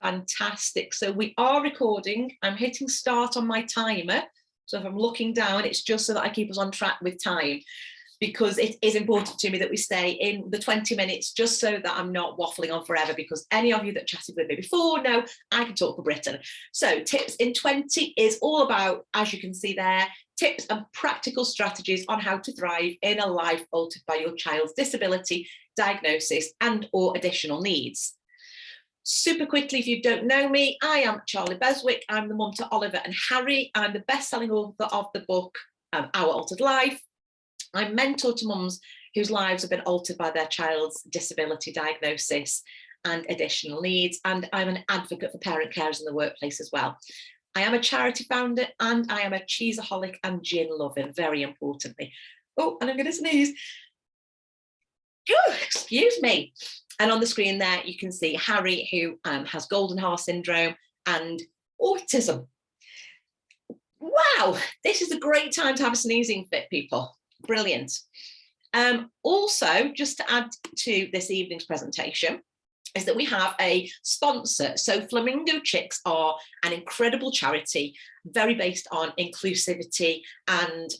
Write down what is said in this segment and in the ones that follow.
Fantastic. So we are recording. I'm hitting start on my timer. So if I'm looking down, it's just so that I keep us on track with time, because it is important to me that we stay in the 20 minutes, just so that I'm not waffling on forever, because any of you that chatted with me before know I can talk for Britain. So Tips in 20 is all about, as you can see there, tips and practical strategies on how to thrive in a life altered by your child's disability, diagnosis and or additional needs. Super quickly, if you don't know me, I am Charlie Beswick. I'm the mum to Oliver and Harry. I'm the best-selling author of the book, Our Altered Life. I'm mentor to mums whose lives have been altered by their child's disability diagnosis and additional needs. And I'm an advocate for parent carers in the workplace as well. I am a charity founder and I am a cheeseaholic and gin lover, very importantly. Oh, and I'm going to sneeze. Oh, excuse me. And on the screen there, you can see Harry, who has Golden Heart syndrome and autism. Wow, this is a great time to have a sneezing fit, people. Brilliant. Also, just to add to this evening's presentation, is that we have a sponsor. So Flamingo Chicks are an incredible charity, very based on inclusivity and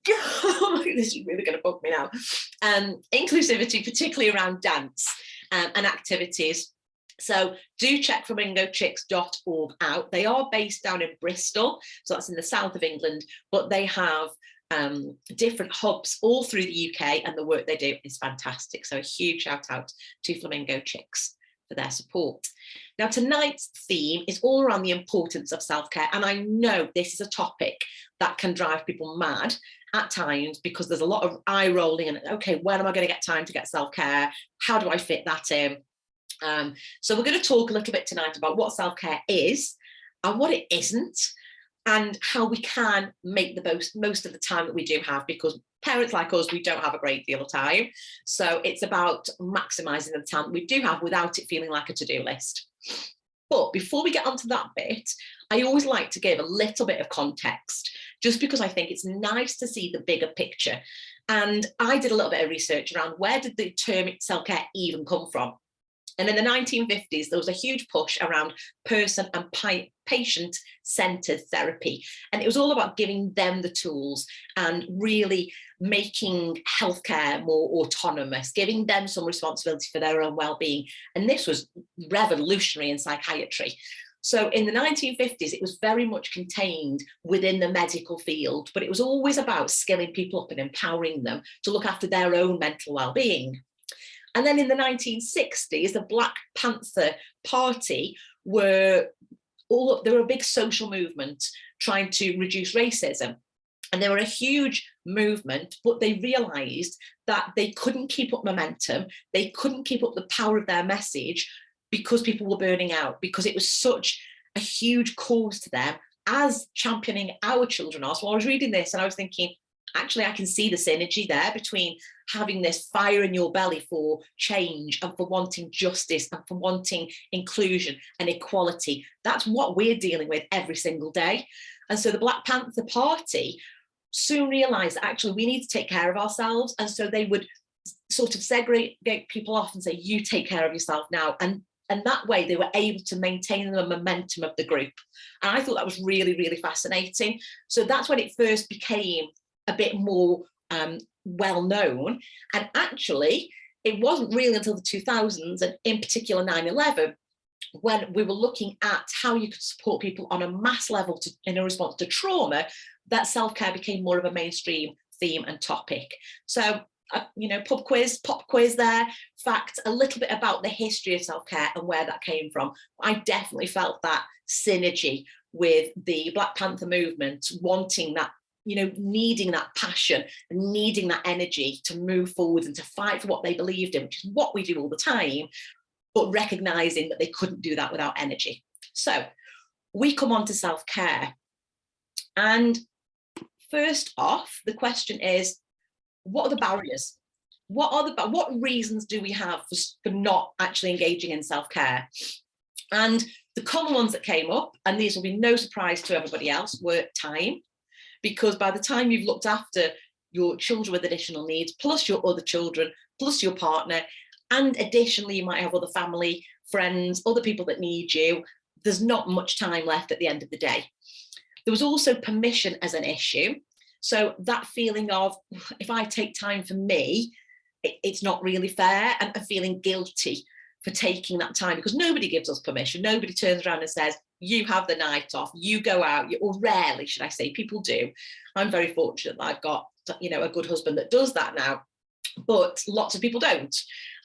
this is really going to bug me now. Inclusivity, particularly around dance and activities. So do check flamingochicks.org out. They are based down in Bristol, so that's in the south of England, but they have different hubs all through the UK, and the work they do is fantastic. So a huge shout out to Flamingo Chicks for their support. Now, tonight's theme is all around the importance of self-care, and I know this is a topic that can drive people mad at times, because there's a lot of eye rolling and, okay, when am I going to get time to get self-care? How do I fit that in? So we're going to talk a little bit tonight about what self-care is and what it isn't, and how we can make the most of the time that we do have, because parents like us, we don't have a great deal of time. So it's about maximising the time that we do have without it feeling like a to-do list. But before we get onto that bit, I always like to give a little bit of context, just because I think it's nice to see the bigger picture. And I did a little bit of research around where did the term self-care even come from? And in the 1950s, there was a huge push around person and patient-centered therapy. And it was all about giving them the tools and really making healthcare more autonomous, giving them some responsibility for their own well-being. And this was revolutionary in psychiatry. So in the 1950s, it was very much contained within the medical field, but it was always about skilling people up and empowering them to look after their own mental well-being. And then in the 1960s, the Black Panther Party were a big social movement trying to reduce racism. And they were a huge movement, but they realized that they couldn't keep up momentum. They couldn't keep up the power of their message because people were burning out, because it was such a huge cause to them, as championing our children are. So I was reading this and I was thinking, actually, I can see the synergy there between having this fire in your belly for change and for wanting justice and for wanting inclusion and equality. That's what we're dealing with every single day. And so the Black Panther Party soon realized that actually we need to take care of ourselves. And so they would sort of segregate people off and say, you take care of yourself now. And that way they were able to maintain the momentum of the group. And I thought that was really, really fascinating. So that's when it first became a bit more well known. And actually, it wasn't really until the 2000s, and in particular 9/11, when we were looking at how you could support people on a mass level in a response to trauma, that self-care became more of a mainstream theme and topic. So, pop quiz there, facts, a little bit about the history of self-care and where that came from. I definitely felt that synergy with the Black Panther movement, wanting that, needing that passion and needing that energy to move forward and to fight for what they believed in, which is what we do all the time, but recognizing that they couldn't do that without energy. So we come on to self-care. And first off, the question is, what are the barriers? What reasons do we have for not actually engaging in self-care? And the common ones that came up, and these will be no surprise to everybody else, were time. Because by the time you've looked after your children with additional needs, plus your other children, plus your partner, and additionally, you might have other family friends, other people that need you. There's not much time left at the end of the day. There was also permission as an issue. So that feeling of, if I take time for me, it's not really fair, and feeling guilty for taking that time, because nobody gives us permission. Nobody turns around and says, you have the night off, you go out, or rarely, should I say, people do. I'm very fortunate that I've got, you know, a good husband that does that now, but lots of people don't.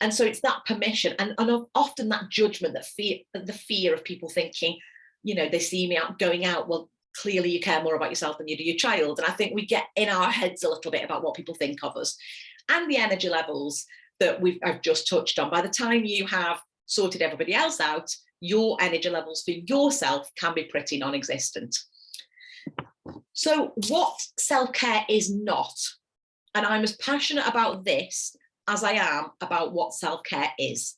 And so it's that permission, and often that judgment, that the fear of people thinking, you know, they see me out going out, well, clearly you care more about yourself than you do your child. And I think we get in our heads a little bit about what people think of us. And the energy levels that I've just touched on, by the time you have sorted everybody else out, your energy levels for yourself can be pretty non-existent. So what self-care is not, and I'm as passionate about this as I am about what self-care is.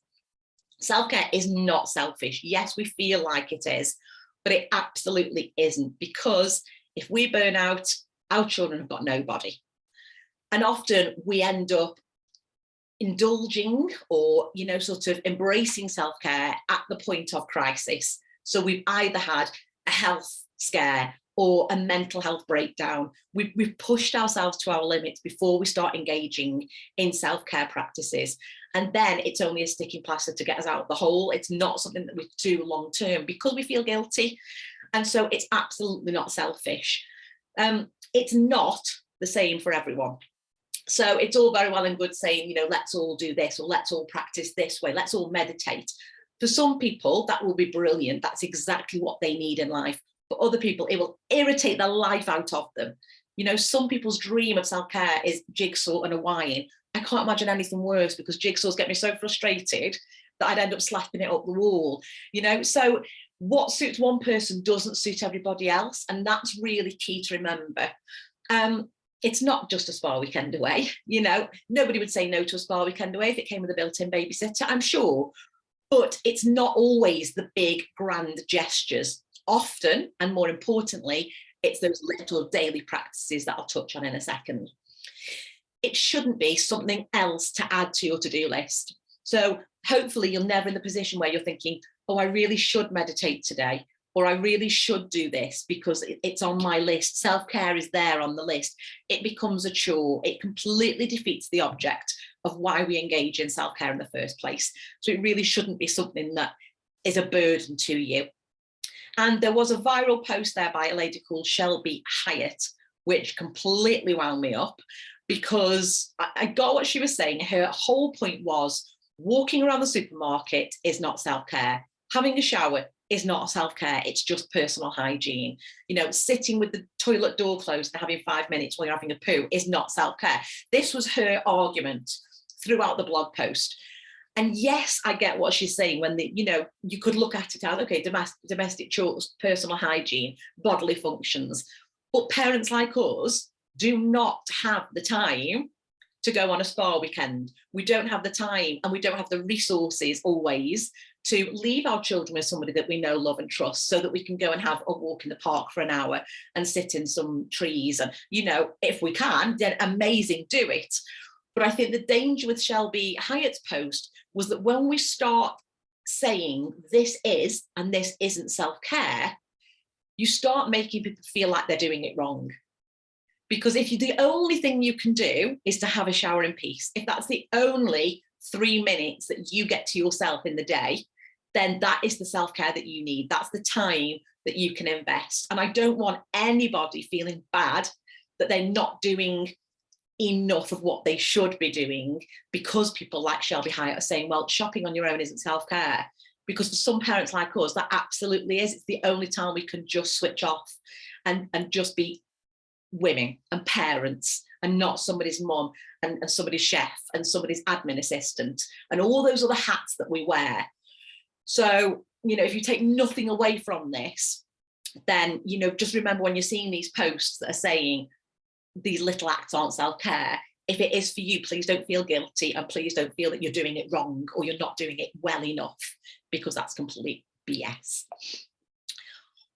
Self-care is not selfish. Yes, we feel like it is, but it absolutely isn't, because if we burn out, our children have got nobody. And often we end up indulging or, you know, sort of embracing self-care at the point of crisis. So we've either had a health scare or a mental health breakdown. We've pushed ourselves to our limits before we start engaging in self-care practices. And then it's only a sticking plaster to get us out of the hole. It's not something that we do long term because we feel guilty. And so it's absolutely not selfish. It's not the same for everyone. So it's all very well and good saying, you know, let's all do this, or let's all practice this way, let's all meditate. For some people, that will be brilliant. That's exactly what they need in life. For other people, it will irritate the life out of them. You know, some people's dream of self-care is jigsaw and a wine. I can't imagine anything worse, because jigsaws get me so frustrated that I'd end up slapping it up the wall, you know. So what suits one person doesn't suit everybody else. And that's really key to remember. It's not just a spa weekend away. You know, nobody would say no to a spa weekend away if it came with a built-in babysitter, I'm sure. But it's not always the big grand gestures. Often, and more importantly, it's those little daily practices that I'll touch on in a second. It shouldn't be something else to add to your to-do list. So hopefully you're never in the position where you're thinking, oh, I really should meditate today, or I really should do this because it's on my list. Self-care is there on the list. It becomes a chore. It completely defeats the object of why we engage in self-care in the first place. So it really shouldn't be something that is a burden to you. And there was a viral post there by a lady called Shelby Hyatt, which completely wound me up, because I got what she was saying. Her whole point was, walking around the supermarket is not self-care. Having a shower is not self-care. It's just personal hygiene. You know, sitting with the toilet door closed and having 5 minutes while you're having a poo is not self-care. This was her argument throughout the blog post. And yes, I get what she's saying when you know, you could look at it as, okay, domestic chores, personal hygiene, bodily functions. But parents like us do not have the time to go on a spa weekend. We don't have the time, and we don't have the resources always to leave our children with somebody that we know, love and trust, so that we can go and have a walk in the park for an hour and sit in some trees. And, you know, if we can, then amazing, do it. But I think the danger with Shelby Hyatt's post was that when we start saying this is and this isn't self-care, you start making people feel like they're doing it wrong. Because if the only thing you can do is to have a shower in peace, if that's the only 3 minutes that you get to yourself in the day, then that is the self-care that you need. That's the time that you can invest. And I don't want anybody feeling bad that they're not doing enough of what they should be doing, because people like Shelby Hyatt are saying, well, shopping on your own isn't self-care. Because for some parents like us, that absolutely is. It's the only time we can just switch off and just be women and parents, and not somebody's mum and somebody's chef and somebody's admin assistant and all those other hats that we wear. So, you know, if you take nothing away from this, then, you know, just remember when you're seeing these posts that are saying these little acts aren't self-care, if it is for you, please don't feel guilty, and please don't feel that you're doing it wrong or you're not doing it well enough, because that's complete BS.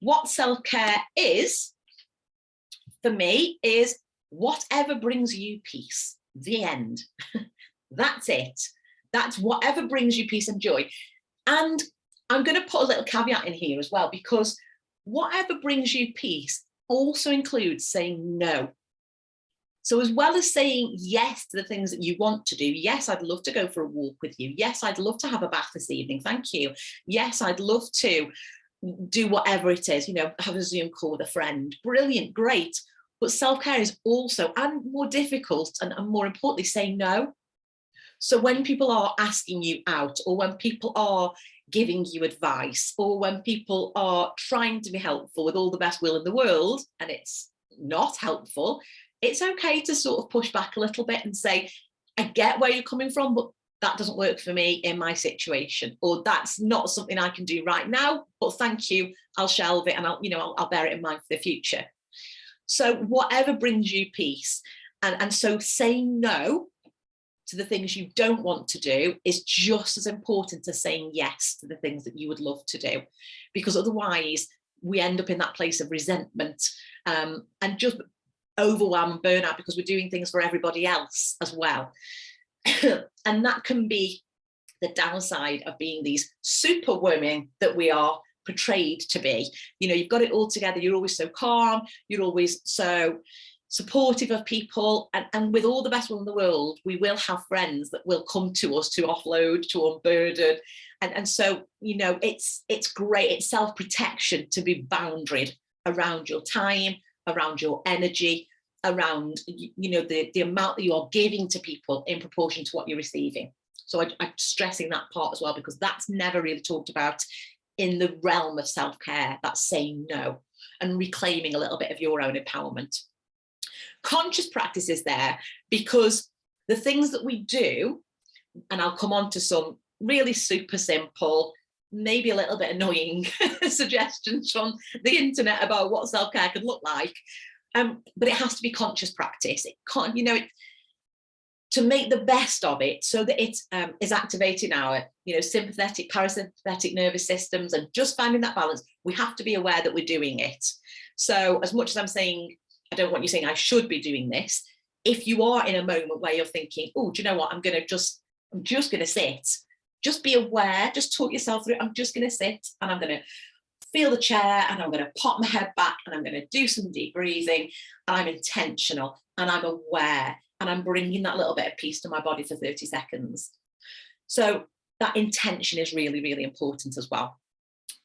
What self-care is, for me, is whatever brings you peace. The end. That's it. That's whatever brings you peace and joy. And I'm going to put a little caveat in here as well, because whatever brings you peace also includes saying no. So as well as saying yes to the things that you want to do, yes, I'd love to go for a walk with you. Yes, I'd love to have a bath this evening. Thank you. Yes, I'd love to do whatever it is, have a Zoom call with a friend. Brilliant, great. But self-care is also, and more difficult, and more importantly, say no. So when people are asking you out, or when people are giving you advice, or when people are trying to be helpful with all the best will in the world, and it's not helpful, it's okay to sort of push back a little bit and say, I get where you're coming from, but that doesn't work for me in my situation, or that's not something I can do right now, but thank you, I'll shelve it, and I'll bear it in mind for the future. So whatever brings you peace, and so saying no to the things you don't want to do is just as important as saying yes to the things that you would love to do, because otherwise we end up in that place of resentment, and just overwhelm and burnout, because we're doing things for everybody else as well. And that can be the downside of being these super women that we are portrayed to be. You've got it all together, you're always so calm, you're always so supportive of people, and with all the best will in the world, we will have friends that will come to us to offload, to unburden, and so it's great, it's self-protection to be boundaried around your time, around your energy, around the amount that you are giving to people in proportion to what you're receiving. So I'm stressing that part as well, because that's never really talked about in the realm of self-care. That's saying no and reclaiming a little bit of your own empowerment. Conscious practice is there because the things that we do, and I'll come on to some really super simple, maybe a little bit annoying suggestions from the internet about what self-care could look like, but it has to be conscious practice. It can't, to make the best of it, so that it is activating our sympathetic, parasympathetic nervous systems, and just finding that balance. We have to be aware that we're doing it. So as much as I'm saying, I don't want you saying I should be doing this, if you are in a moment where you're thinking, oh, do you know what, I'm just going to sit, just be aware, just talk yourself through it. I'm just going to sit, and I'm going to feel the chair, and I'm going to pop my head back, and I'm going to do some deep breathing, and I'm intentional, and I'm aware, and I'm bringing that little bit of peace to my body for 30 seconds. So that intention is really, really important as well.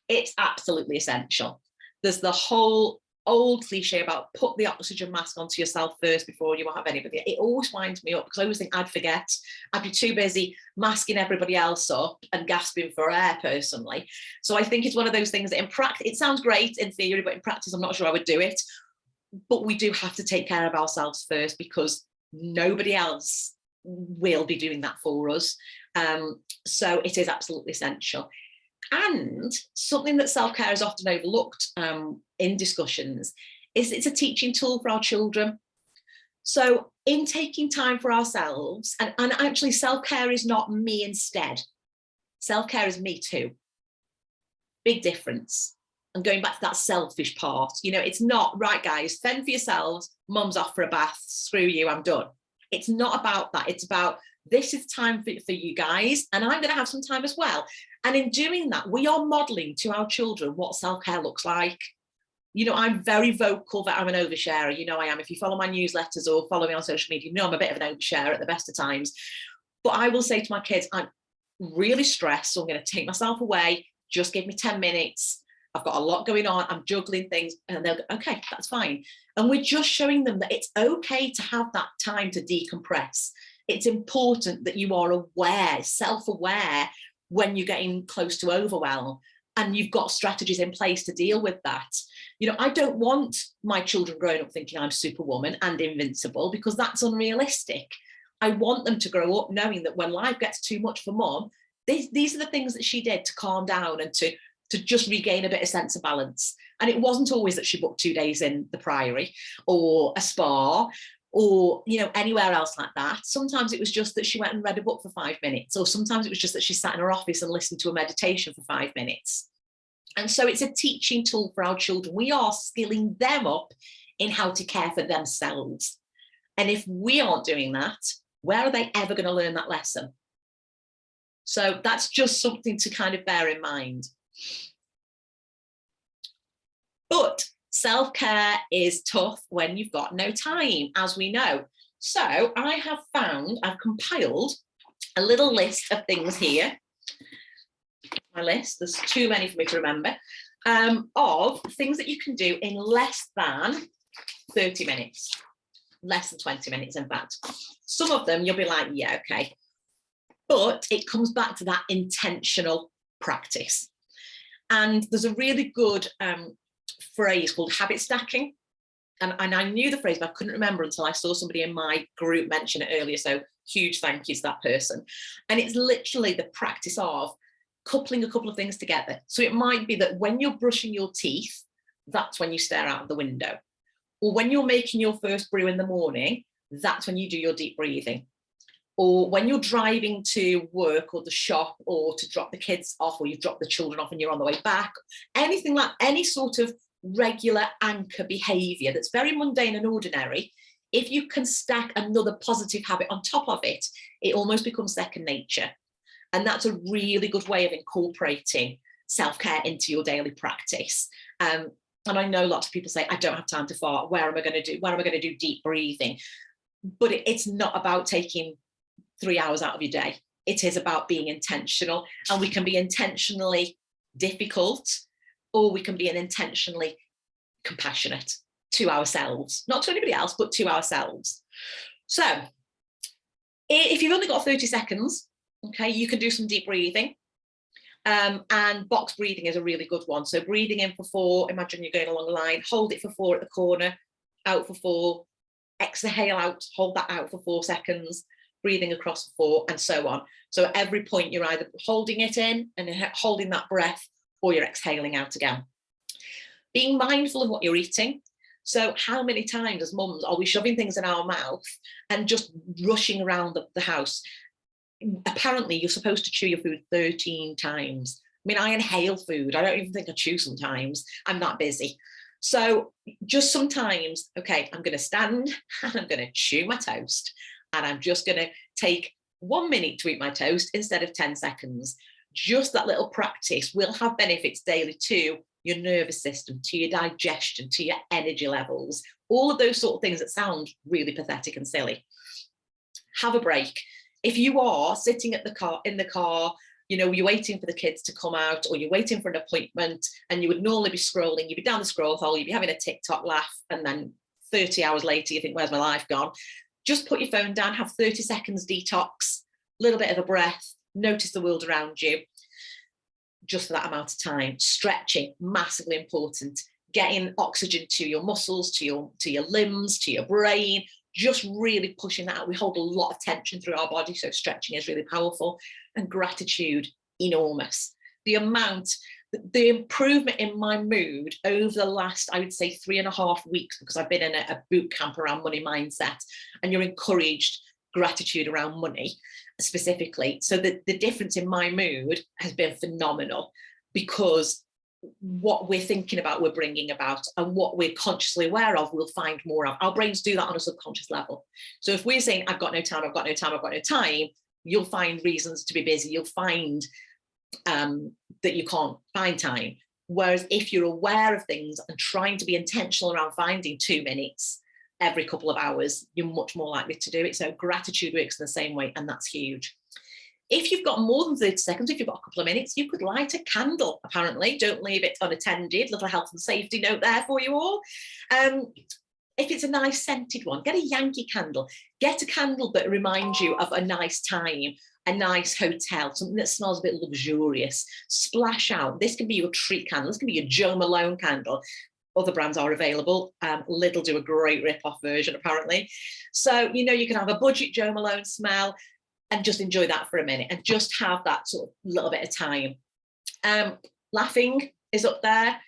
It's absolutely essential. There's the whole old cliche about put the oxygen mask onto yourself first before you have anybody. It always winds me up, because I always think I'd forget. I'd be too busy masking everybody else up and gasping for air personally. So I think it's one of those things that in practice, it sounds great in theory, but in practice, I'm not sure I would do it. But we do have to take care of ourselves first, because nobody else will be doing that for us. So it is absolutely essential. And something that self-care is often overlooked in discussions is it's a teaching tool for our children. So in taking time for ourselves, and actually self-care is not me instead. Self-care is me too. Big difference. And going back to that selfish part, it's not, right, guys, fend for yourselves, mum's off for a bath, screw you, I'm done. It's not about that. It's about, this is time for you guys, and I'm going to have some time as well. And in doing that, we are modeling to our children what self-care looks like. I'm very vocal that I'm an oversharer. I am. If you follow my newsletters or follow me on social media, I'm a bit of an oversharer at the best of times. But I will say to my kids, I'm really stressed, so I'm going to take myself away. Just give me 10 minutes. I've got a lot going on. I'm juggling things. And they'll go, okay, that's fine. And we're just showing them that it's okay to have that time to decompress. It's important that you are aware, self-aware, when you're getting close to overwhelm, and you've got strategies in place to deal with that. I don't want my children growing up thinking I'm Superwoman and invincible, because that's unrealistic. I want them to grow up knowing that when life gets too much for mum, these are the things that she did to calm down and to just regain a bit of sense of balance. And it wasn't always that she booked 2 days in the Priory or a spa or anywhere else like that. Sometimes it was just that she went and read a book for 5 minutes, or sometimes it was just that she sat in her office and listened to a meditation for 5 minutes. And so it's a teaching tool for our children. We are skilling them up in how to care for themselves. And if we aren't doing that, where are they ever going to learn that lesson? So that's just something to kind of bear in mind. But self-care is tough when you've got no time, as we know. So I've compiled a little list of things here. My list, there's too many for me to remember, of things that you can do in less than 30 minutes, less than 20 minutes, in fact. Some of them you'll be like, yeah, okay. But it comes back to that intentional practice. And there's a really good phrase called habit stacking. And I knew the phrase, but I couldn't remember until I saw somebody in my group mention it earlier. So huge thank you to that person. And it's literally the practice of coupling a couple of things together. So it might be that when you're brushing your teeth, that's when you stare out of the window. Or when you're making your first brew in the morning, that's when you do your deep breathing. Or when you're driving to work or the shop or to drop the kids off, or you've dropped the children off and you're on the way back, anything like any sort of regular anchor behavior that's very mundane and ordinary, if you can stack another positive habit on top of it, it almost becomes second nature. And that's a really good way of incorporating self-care into your daily practice. And I know lots of people say, I don't have time to fart. Where am I going to do deep breathing? But it's not about taking 3 hours out of your day. It is about being intentional, and we can be intentionally difficult, or we can be intentionally compassionate to ourselves, not to anybody else, but to ourselves. So if you've only got 30 seconds, okay, you can do some deep breathing. And box breathing is a really good one. So breathing in for 4, imagine you're going along a line, hold it for 4 at the corner, out for 4, exhale out, hold that out for 4 seconds, breathing across for 4, and so on. So at every point, you're either holding it in and holding that breath, or you're exhaling out again. Being mindful of what you're eating. So how many times as mums are we shoving things in our mouth and just rushing around the house? Apparently, you're supposed to chew your food 13 times. I mean, I inhale food. I don't even think I chew sometimes. I'm that busy. So just sometimes, okay, I'm going to stand and I'm going to chew my toast. And I'm just going to take 1 minute to eat my toast instead of 10 seconds. Just that little practice will have benefits daily to your nervous system, to your digestion, to your energy levels, all of those sort of things that sound really pathetic and silly. Have a break. If you are sitting in the car, you know, you're waiting for the kids to come out, or you're waiting for an appointment, and you would normally be scrolling, you'd be down the scroll hole, you'd be having a TikTok laugh, and then 30 hours later, you think, where's my life gone? Just put your phone down, have 30 seconds detox, a little bit of a breath, notice the world around you, just for that amount of time. Stretching, massively important. Getting oxygen to your muscles, to your limbs, to your brain, just really pushing that out. We hold a lot of tension through our body, so stretching is really powerful. And gratitude, enormous. The improvement in my mood over the last, I would say, 3.5 weeks, because I've been in a boot camp around money mindset, and you're encouraged gratitude around money specifically. So the difference in my mood has been phenomenal, because what we're thinking about, we're bringing about, and what we're consciously aware of, we'll find more of. Our brains do that on a subconscious level. So if we're saying, I've got no time, I've got no time, I've got no time, you'll find reasons to be busy. You'll find that you can't find time. Whereas if you're aware of things and trying to be intentional around finding 2 minutes every couple of hours, you're much more likely to do it. So gratitude works in the same way, and that's huge. If you've got more than 30 seconds, if you've got a couple of minutes, you could light a candle, apparently. Don't leave it unattended. Little health and safety note there for you all. If it's a nice scented one, get a Yankee candle. Get a candle that reminds you of a nice time, a nice hotel, something that smells a bit luxurious. Splash out. This can be your treat candle. This can be your Jo Malone candle. Other brands are available. Lidl do a great rip-off version, apparently. So, you know, you can have a budget Jo Malone smell and just enjoy that for a minute and just have that sort of little bit of time. Laughing is up there.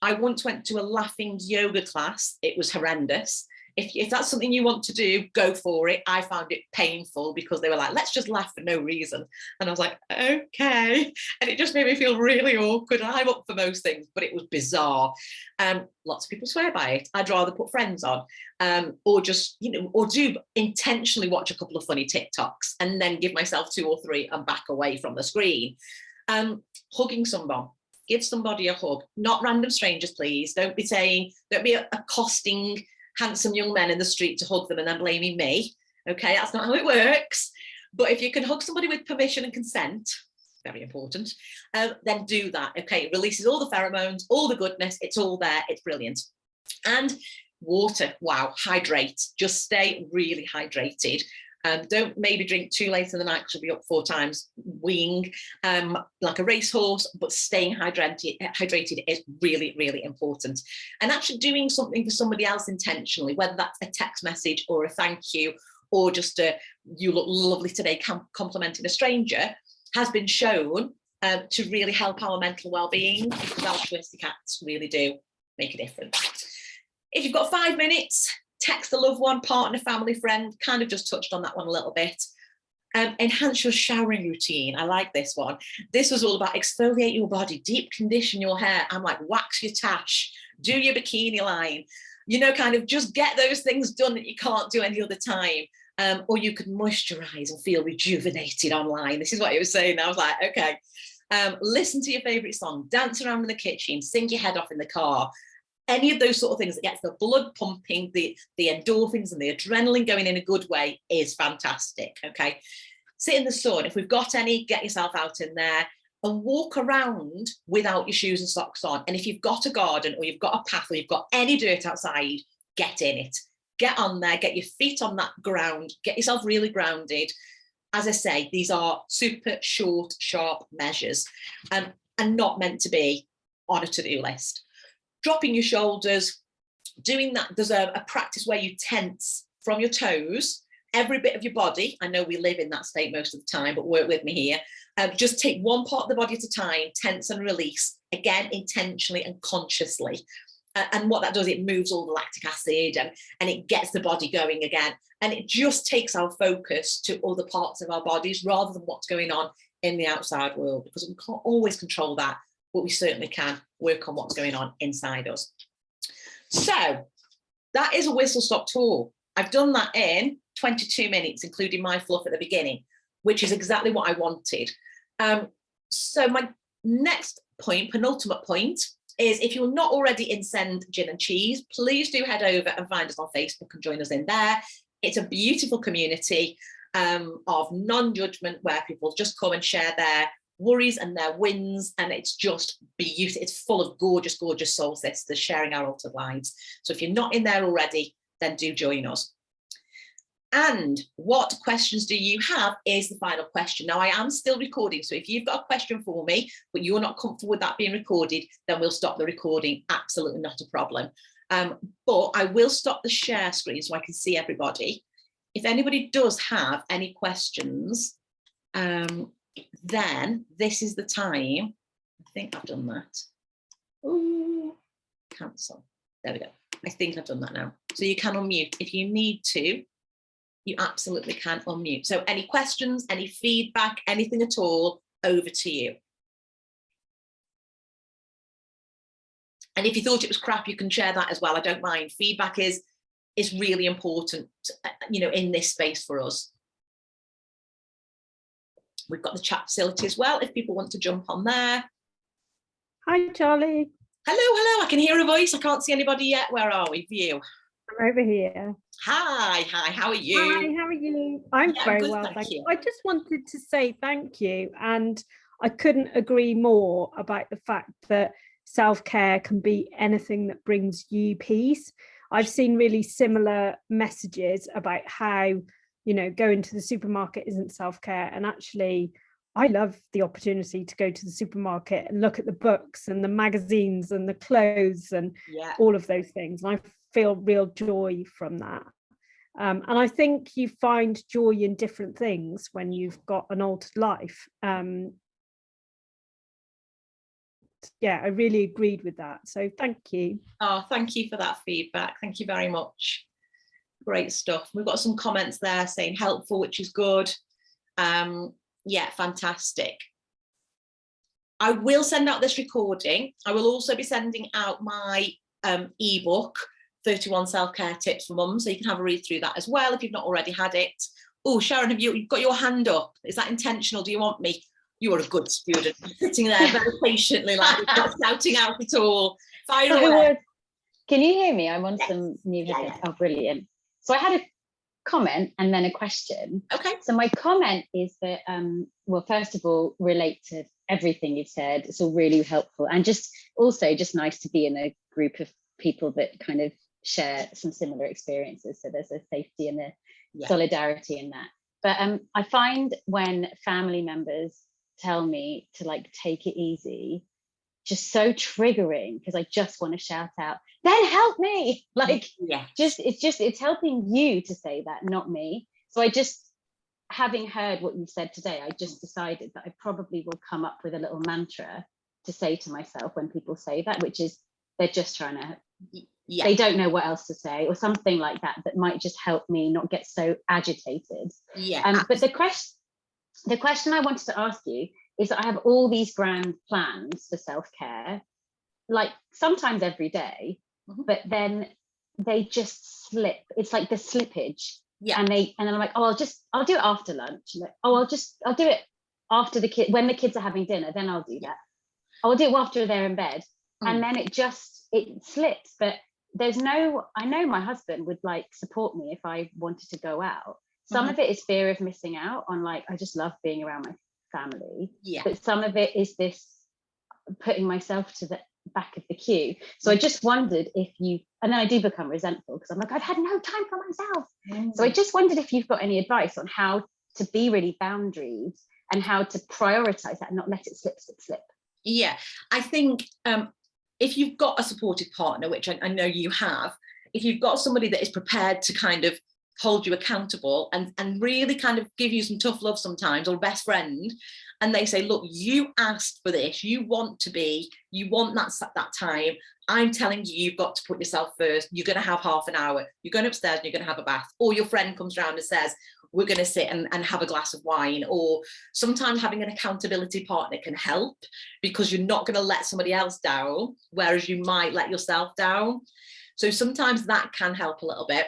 I once went to a laughing yoga class. It was horrendous. if that's something you want to do, go for it. I found it painful because they were like, let's just laugh for no reason. And I was like, okay. And it just made me feel really awkward. I'm up for most things, but it was bizarre. Lots of people swear by it. I'd rather put friends on, or just, or do intentionally watch a couple of funny TikToks and then give myself 2 or 3 and back away from the screen. Hugging someone. Give somebody a hug, not random strangers, please. Don't be accosting handsome young men in the street to hug them and then blaming me. Okay, that's not how it works. But if you can hug somebody with permission and consent, very important, then do that. Okay, it releases all the pheromones, all the goodness, it's all there, it's brilliant. And water, wow, hydrate, just stay really hydrated. Don't maybe drink too late in the night because you'll be up 4 times weeing like a racehorse, but staying hydrated is really, really important. And actually doing something for somebody else intentionally, whether that's a text message or a thank you, or just a you look lovely today, complimenting a stranger, has been shown to really help our mental well-being, because altruistic acts really do make a difference. If you've got 5 minutes, text a loved one, partner, family, friend. Kind of just touched on that one a little bit. Enhance your showering routine. I like this one. This was all about exfoliate your body, deep condition your hair. I'm like, wax your tash, do your bikini line, kind of just get those things done that you can't do any other time. Or you could moisturize and feel rejuvenated online. This is what he was saying. I was like, okay. Listen to your favorite song, dance around in the kitchen, sing your head off in the car. Any of those sort of things that gets the blood pumping, the endorphins and the adrenaline going in a good way is fantastic, okay? Sit in the sun. If we've got any, get yourself out in there and walk around without your shoes and socks on. And if you've got a garden or you've got a path or you've got any dirt outside, get in it. Get on there, get your feet on that ground, get yourself really grounded. As I say, these are super short, sharp measures and not meant to be on a to-do list. Dropping your shoulders, doing that. There's a practice where you tense from your toes, every bit of your body. I know we live in that state most of the time, but work with me here. Just take one part of the body at a time, tense and release, again, intentionally and consciously. And what that does, it moves all the lactic acid and it gets the body going again. And it just takes our focus to other parts of our bodies rather than what's going on in the outside world, because we can't always control that, but we certainly can work on what's going on inside us. So that is a whistle stop tour. I've done that in 22 minutes, including my fluff at the beginning, which is exactly what I wanted. So my next point, penultimate point, is if you're not already in Send Gin and Cheese, please do head over and find us on Facebook and join us in there. It's a beautiful community of non-judgment where people just come and share their worries and their wins, and it's just beautiful. It's full of gorgeous, gorgeous soul sisters sharing our altered lives. So if you're not in there already, then do join us. And what questions do you have is the final question. Now, I am still recording, so if you've got a question for me, but you're not comfortable with that being recorded, then we'll stop the recording. Absolutely not a problem. But I will stop the share screen so I can see everybody. If anybody does have any questions, then this is the time. I think I've done that. Ooh, cancel. There we go. I think I've done that now. So you can unmute if you need to. You absolutely can unmute. So any questions, any feedback, anything at all, over to you. And if you thought it was crap, you can share that as well. I don't mind. Feedback is really important, in this space for us. We've got the chat facility as well, if people want to jump on there. Hi, Charlie. Hello. I can hear a voice. I can't see anybody yet. Where are we? View. I'm over here. Hi. How are you? Hi, how are you? I'm very good, well, thank you. I just wanted to say thank you. And I couldn't agree more about the fact that self-care can be anything that brings you peace. I've seen really similar messages about how, going to the supermarket isn't self-care. And actually, I love the opportunity to go to the supermarket and look at the books and the magazines and the clothes and all of those things. And I feel real joy from that. And I think you find joy in different things when you've got an altered life. I really agreed with that. So thank you. Oh, thank you for that feedback. Thank you very much. Great stuff. We've got some comments there saying helpful, which is good. Yeah, fantastic. I will send out this recording. I will also be sending out my ebook, 31 Self-Care Tips for Mums, so you can have a read through that as well if you've not already had it. Oh, Sharon, you've got your hand up. Is that intentional? Do you want me? You are a good student, sitting there very patiently, like not shouting out at all. Fire away. Can you hear me? I'm on some new headphones. Yeah. Oh, brilliant. So I had a comment and then a question. Okay. So my comment is that, well, first of all, relate to everything you've said. It's all really helpful, and just nice to be in a group of people that kind of share some similar experiences. So there's a safety and a solidarity in that. But I find when family members tell me to like take it easy, just so triggering, because I just want to shout out, then help me. Like, it's helping you to say that, not me. So having heard what you've said today, I just decided that I probably will come up with a little mantra to say to myself when people say that, which is they're just trying to, they don't know what else to say, or something like that, that might just help me not get so agitated. But the question I wanted to ask you is that I have all these grand plans for self-care, like sometimes every day, but then they just slip. It's like the slippage. And then I'm like, oh, I'll do it after lunch. Like, oh, I'll do it after when the kids are having dinner, then I'll do that. I'll do it after they're in bed. And then it slips. But I know my husband would like support me if I wanted to go out. Some of it is fear of missing out on, like, I just love being around my family. But some of it is this putting myself to the back of the queue. So I just wondered if and then I do become resentful because I'm like, I've had no time for myself. So I just wondered if you've got any advice on how to be really boundaries and how to prioritize that and not let it slip. Yeah, I think if you've got a supportive partner, which I know you have, if you've got somebody that is prepared to kind of hold you accountable and really kind of give you some tough love sometimes, or a best friend, and they say, look, you asked for this, you want that time, I'm telling you, you've got to put yourself first, you're going to have half an hour, you're going upstairs and you're going to have a bath, or your friend comes around and says, we're going to sit and have a glass of wine. Or sometimes having an accountability partner can help, because you're not going to let somebody else down, whereas you might let yourself down. So sometimes that can help a little bit.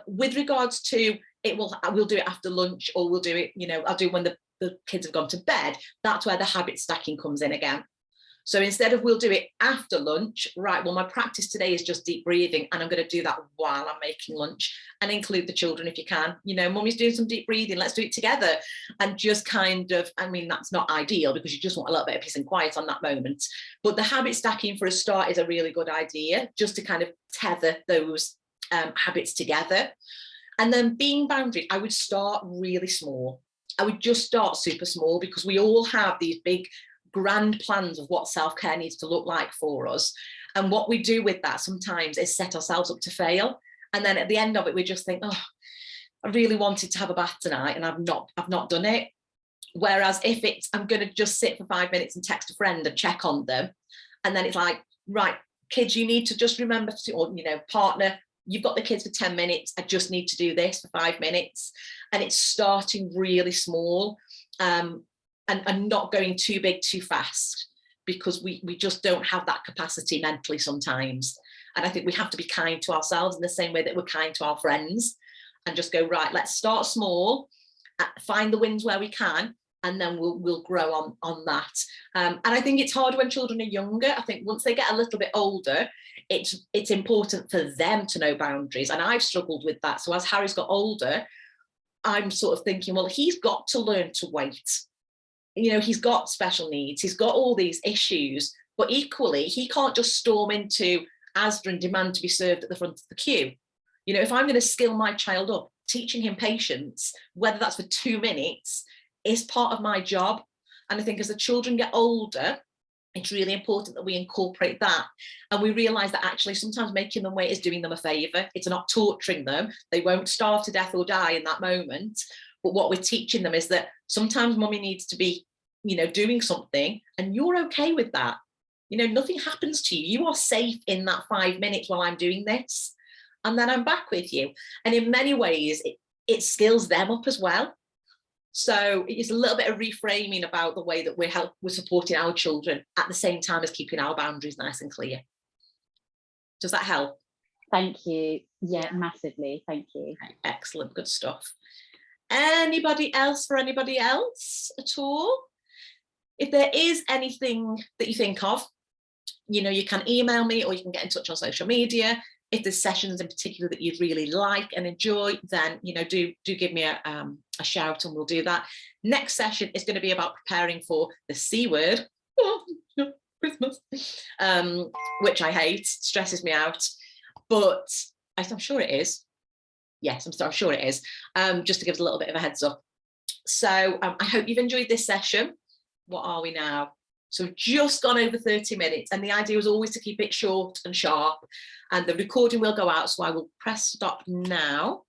With regards to we'll do it after lunch, or we'll do it, I'll do it when the kids have gone to bed. That's where the habit stacking comes in again. So instead of we'll do it after lunch, right, well, my practice today is just deep breathing, and I'm going to do that while I'm making lunch, and include the children if you can. Mummy's doing some deep breathing, let's do it together. And just kind of, that's not ideal because you just want a little bit of peace and quiet on that moment. But the habit stacking for a start is a really good idea, just to kind of tether those habits together. And then being boundary, I would start really small. I would just start super small, because we all have these big grand plans of what self-care needs to look like for us. And what we do with that sometimes is set ourselves up to fail. And then at the end of it, we just think, oh, I really wanted to have a bath tonight and I've not done it. Whereas if I'm going to just sit for 5 minutes and text a friend and check on them, and then it's like, right, kids, you need to just remember to, or, partner, you've got the kids for 10 minutes, I just need to do this for 5 minutes. And it's starting really small, and not going too big too fast, because we just don't have that capacity mentally sometimes. And I think we have to be kind to ourselves in the same way that we're kind to our friends, and just go, right, let's start small, find the wins where we can, and then we'll grow on that. And I think it's hard when children are younger. I think once they get a little bit older, it's important for them to know boundaries. And I've struggled with that. So as Harry's got older, I'm sort of thinking, well, he's got to learn to wait. He's got special needs, he's got all these issues, but equally, he can't just storm into Asda and demand to be served at the front of the queue. If I'm going to skill my child up, teaching him patience, whether that's for 2 minutes, is part of my job. And I think as the children get older, it's really important that we incorporate that. And we realize that actually sometimes making them wait is doing them a favor. It's not torturing them. They won't starve to death or die in that moment. But what we're teaching them is that sometimes mummy needs to be, doing something, and you're okay with that. Nothing happens to you. You are safe in that 5 minutes while I'm doing this. and then I'm back with you. And in many ways, it skills them up as well. So it's a little bit of reframing about the way that we're supporting our children at the same time as keeping our boundaries nice and clear. Does that help? Thank you. Yeah, massively. Thank you. Okay, excellent, good stuff. Anybody else for anybody else at all? If there is anything that you think of, you know, you can email me or you can get in touch on social media. If there's sessions in particular that you'd really like and enjoy, then, you know, do give me a shout and we'll do that. Next session is going to be about preparing for the C word, Christmas, which I hate, stresses me out, but I'm sure it is. Yes, I'm sure it is. Just to give us a little bit of a heads up. So I hope you've enjoyed this session. What are we now? So we've just gone over 30 minutes, and the idea was always to keep it short and sharp, and the recording will go out, so I will press stop now.